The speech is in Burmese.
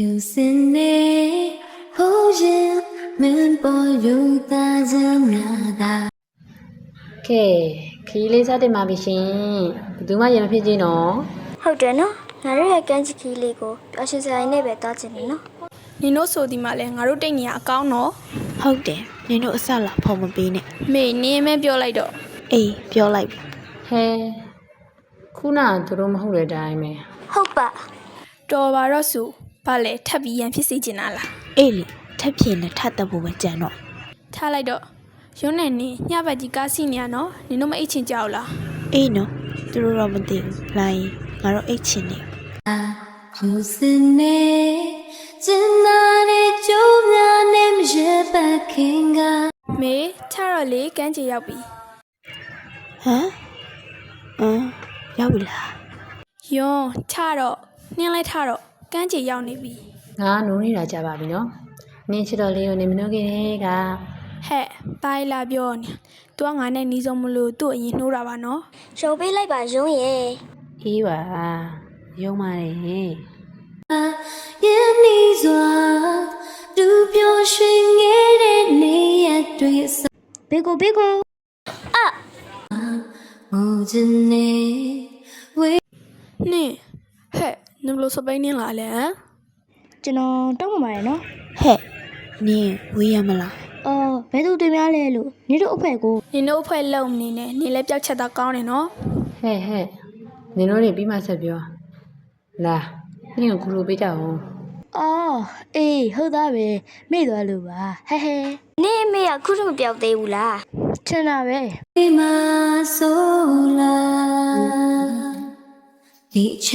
유신네 호진 맨보유다정나다 ကဲခီးလေးစားတင်ပါပြီရှင်ဘယ်သူမှရင်မဖြစ်ကြည့်နော် ဟုတ်တယ်နော်ငါတို့ရဲ့ကန်းချီခီးလေးကိုပျော်ရွှင်စရာနဲ့ပဲတောင်းချင်တယ်နော် နင်တို့ဆိုဒီမှာလဲငါတို့တိတ်နေရအကောင်းတော့ ဟုတ်တယ်နင်တို့အဆလာဖုံမပေးနဲ့ မေနင်းမဲပြောလိုက်တော့ အေးပြောလိုက်ပြီ ဟဲခုနကသူတို့မဟုတ်တဲ့အတိုင်းပဲ ဟုတ်ပါ တော်ပါတော့စုဘာလဲထပ်ပြီးရန်ဖြစ်စေချင်တာလား အေးလေထပ်ဖြစ်နေထပ်တက်ဖို့ပဲကြံတော့ ထားလိုက်တော့ရုံးနဲ့နင်းညဘက်ကြီးကားစီနေရနော်နင်တို့မအိတ်ချင်ကြဘူးလား အေးနော်သူတို့တော့မသိဘူးလာရင်ငါတို့အိတ်ချင်နေ 유신네 진나네 조면에 예쁘긴가 မေချတော့လေကန်းချေရောက်ပြီ ဟမ်ရောက်ပြီလား ယွန်းချတော့နှင်းလိုက်ထတော့ကန်းချေရောက်နေပြီ ငါနိုးနေတာကြပါပြီနော်နင်းချစ်တော်လေးကိုနေမနှုတ်ခင်က ဟဲ့ပိုင်းလာပြောနေသူကငါနဲ့နီးဆုံးမလို့သူ့အရင်နှိုးတာပါနော် ရုံပေးလိုက်ပါရုံးရဲ့ အေးပါရုံးပါတယ် 예니ዟ 두벼쉥게의 네야 돼서 ဘေကိုဘေကို 모진네 왜 နင်းဟဲ့နင်ဘလို့စပိန်နင်းလာလဲဟမ် ကျွန်တော်တောင်းပန်ပါတယ်နော် ဟဲ့နင်ဝေးရမလား အော်ဘယ်သူတင်များလဲလို့နေတို့အဖွဲကို နင်တို့အဖွဲလုံနေနဲ့နင်လည်းပျောက်ချက်သားကောင်းတယ်နော် ဟဲ့နင်တို့တွေပြီးမှဆက်ပြောလာနင်းကိုကူလိုပေးကြအောင် အော်အေးဟုတ်သားပဲမေ့သွားလို့ပါဟဲဟဲနေအမေကခုတော့မပြောက်သေးဘူးလားချင်တာပဲ 마솔라 이제